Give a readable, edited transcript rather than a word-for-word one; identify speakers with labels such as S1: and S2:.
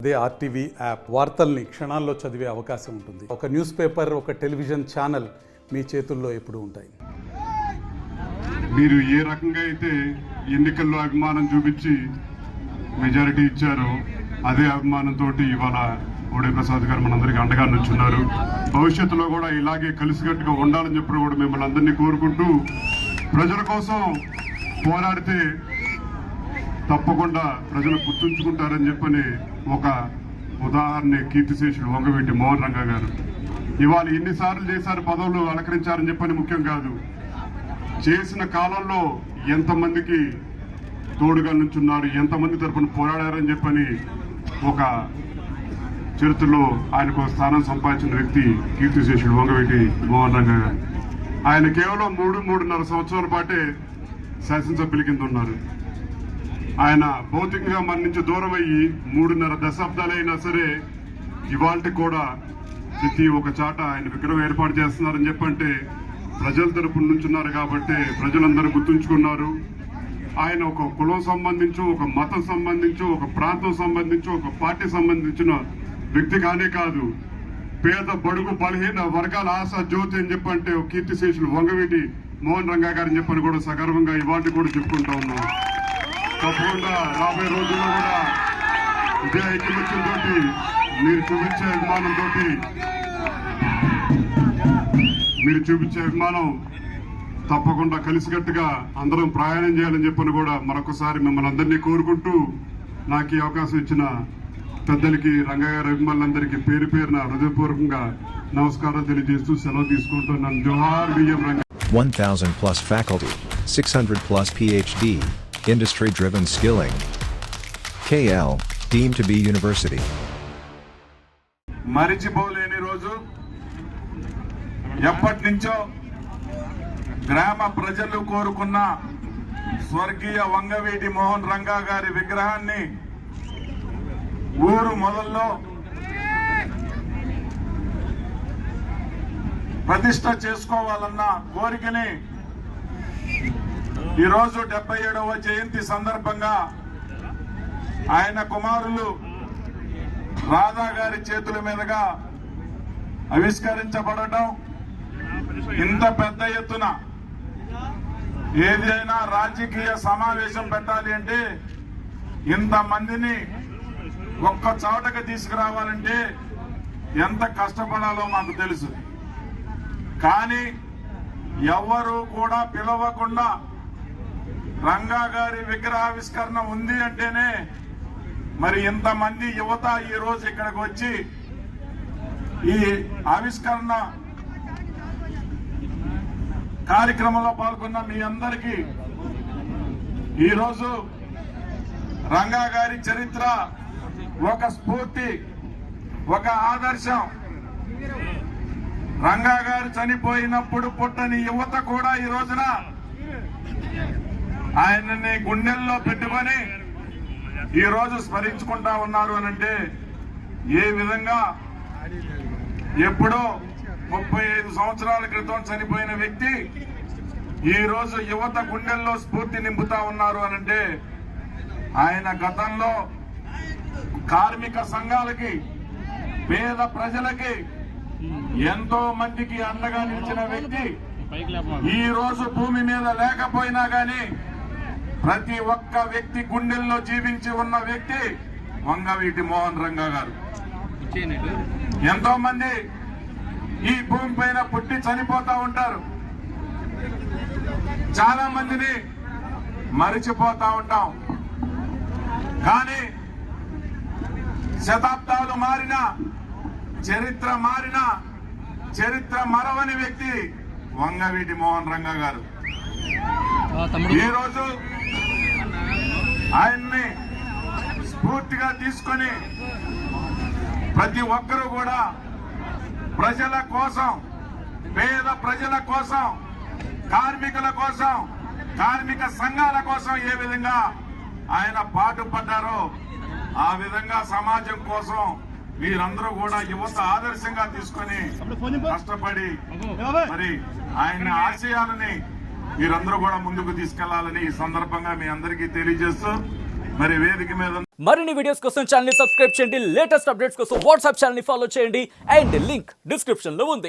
S1: అదే RTV app వార్తల్ని క్షణాల్లో చదివే అవకాశం ఉంటుంది. ఒక న్యూస్ పేపర్, ఒక టెలివిజన్ ఛానల్ మీ చేతుల్లో ఎప్పుడూ ఉంటాయి.
S2: మీరు ఏ రకంగా అయితే ఎన్నికల్లో అభిమానం చూపించి మెజారిటీ ఇచ్చారో అదే అభిమానంతో ఇవాళ ఓడే ప్రసాద్ గారు మనందరికీ అండగా నుంచున్నారు. భవిష్యత్తులో కూడా ఇలాగే కలిసికట్టుగా ఉండాలని చెప్పి కూడా మిమ్మల్ని అందరినీ కోరుకుంటూ, ప్రజల కోసం పోరాడితే తప్పకుండా ప్రజలు గుర్తుంచుకుంటారని చెప్పని ఒక ఉదాహరణ కీర్తిశేషుడు వంగవీటి మోహన్ రంగా గారు. ఇవాళ ఎన్నిసార్లు చేశారు, పదవులు అలంకరించారని చెప్పని ముఖ్యం కాదు, చేసిన కాలంలో ఎంతమందికి తోడుగా నుంచున్నారు, ఎంతమంది తరఫున పోరాడారని చెప్పని ఒక చరిత్రలో ఆయనకు స్థానం సంపాదించిన వ్యక్తి కీర్తిశేషుడు వంగవీటి మోహన్ రంగా గారు. ఆయన కేవలం 3-3.5 సంవత్సరాల పాటే శాసనసభ్యుల కింద ఉన్నారు. ఆయన భౌతికంగా మన నుంచి దూరం అయ్యి 3.5 దశాబ్దాలైనా సరే ఇవాళ కూడా ప్రతి ఒక చాట ఆయన విగ్రహం ఏర్పాటు చేస్తున్నారని చెప్పంటే ప్రజల తరపున నుంచున్నారు కాబట్టి ప్రజలందరూ గుర్తుంచుకున్నారు. ఆయన ఒక కులం సంబంధించో, ఒక మతం సంబంధించో, ఒక ప్రాంతం సంబంధించో, ఒక పార్టీ సంబంధించిన వ్యక్తి కానే కాదు, పేద బడుగు బలహీన వర్గాల ఆశ జ్యోతి అని చెప్పంటే కీర్తిశేషులు వంగవీటి మోహన్ రంగా గారిని చెప్పని కూడా సగర్వంగా ఇవాళ కూడా చెప్పుకుంటా ఉన్నాం. తప్పకుండా రాబోయే రోజుల్లో కూడా ఇదే ఐకమత్యంతో మీరు చూపించే అభిమానం తప్పకుండా కలిసికట్టుగా అందరం ప్రయాణం చేయాలని చెప్పని కూడా మరొకసారి మిమ్మల్ని అందరినీ కోరుకుంటూ, నాకు ఈ అవకాశం ఇచ్చిన పెద్దలకి, రంగా గారి అభిమానులందరికీ పేరు పేరున హృదయపూర్వకంగా నమస్కారం తెలియజేస్తూ సెలవు తీసుకుంటున్నాను. జోహార్ బియ్యం Ranga.
S3: 1,000 plus faculty, 600 plus PhD, industry-driven skilling. KL, deemed to be university.
S2: మరిచిపోలేని రోజు. ఎప్పటి నుంచో గ్రామ ప్రజలు కోరుకున్న స్వర్గీయ వంగవీటి మోహన్ రంగా గారి విగ్రహాన్ని ఊరు మొదల్లో ప్రతిష్ట చేసుకోవాలన్న కోరికని ఈరోజు 77వ జయంతి సందర్భంగా ఆయన కుమారులు రాధా గారి చేతుల మీదుగా ఆవిష్కరించబడటం, ఇంత పెద్ద ఎత్తున ఏదైనా రాజకీయ సమావేశం పెట్టాలి అంటే ఇంతమందిని ఒక్క చోటకి తీసుకురావాలంటే ఎంత కష్టపడాలో మాకు తెలుసు. కానీ ఎవరు కూడా పిలవకుండా రంగా గారి విగ్రహావిష్కరణ ఉంది అంటేనే మరి ఇంతమంది యువత ఈ రోజు ఇక్కడికి వచ్చి ఈ ఆవిష్కరణ కార్యక్రమంలో పాల్గొన్న మీ అందరికీ ఈరోజు రంగా గారి చరిత్ర ఒక స్ఫూర్తి, ఒక ఆదర్శం. రంగా గారు చనిపోయినప్పుడు పుట్టని యువత కూడా ఈ రోజున ఆయనని గుండెల్లో పెట్టుకొని ఈ రోజు స్మరించుకుంటా ఉన్నారు అనంటే ఏ విధంగా ఎప్పుడో 35 సంవత్సరాల క్రితం చనిపోయిన వ్యక్తి ఈ రోజు యువత గుండెల్లో స్ఫూర్తి నింపుతా ఉన్నారు అనంటే ఆయన గతంలో కార్మిక సంఘాలకి, పేద ప్రజలకి ఎంతో మందికి అండగా నిలిచిన వ్యక్తి. ఈ రోజు భూమి మీద లేకపోయినా గాని ప్రతి ఒక్క వ్యక్తి గుండెల్లో జీవించి ఉన్న వ్యక్తి వంగవీటి మోహన్ రంగా గారు. ఎంతో మంది ఈ భూమి పైన పుట్టి చనిపోతా ఉంటారు, చాలా మందిని మరిచిపోతా ఉంటాం. కానీ శతాబ్దాలు మారినా, చరిత్ర మారినా, చరిత్ర మరవని వ్యక్తి వంగవీటి మోహన్ రంగా గారు. ఈరోజు ఆయన్ని స్ఫూర్తిగా తీసుకొని ప్రతి ఒక్కరూ కూడా ప్రజల కోసం, పేద ప్రజల కోసం, కార్మికుల కోసం, కార్మిక సంఘాల కోసం ఏ విధంగా ఆయన పాటుపడ్డారో ఆ విధంగా సమాజం కోసం మీరందరూ కూడా యువత ఆదర్శంగా తీసుకొని కష్టపడి మరి ఆయన ఆశయాలని మీరందరూ కూడా ముందుకు తీసుకెళ్లాలని ఈ సందర్భంగా మీ అందరికీ తెలియజేస్తూ మరి వేదిక మీద
S4: మరిన్ని వీడియోస్ కోసం ఛానల్ ని సబ్స్క్రైబ్ చేయండి, లేటెస్ట్ అప్డేట్స్ కోసం వాట్సాప్ ఛానల్ ని ఫాలో చేయండి అండ్ లింక్ డిస్క్రిప్షన్ లో ఉంది.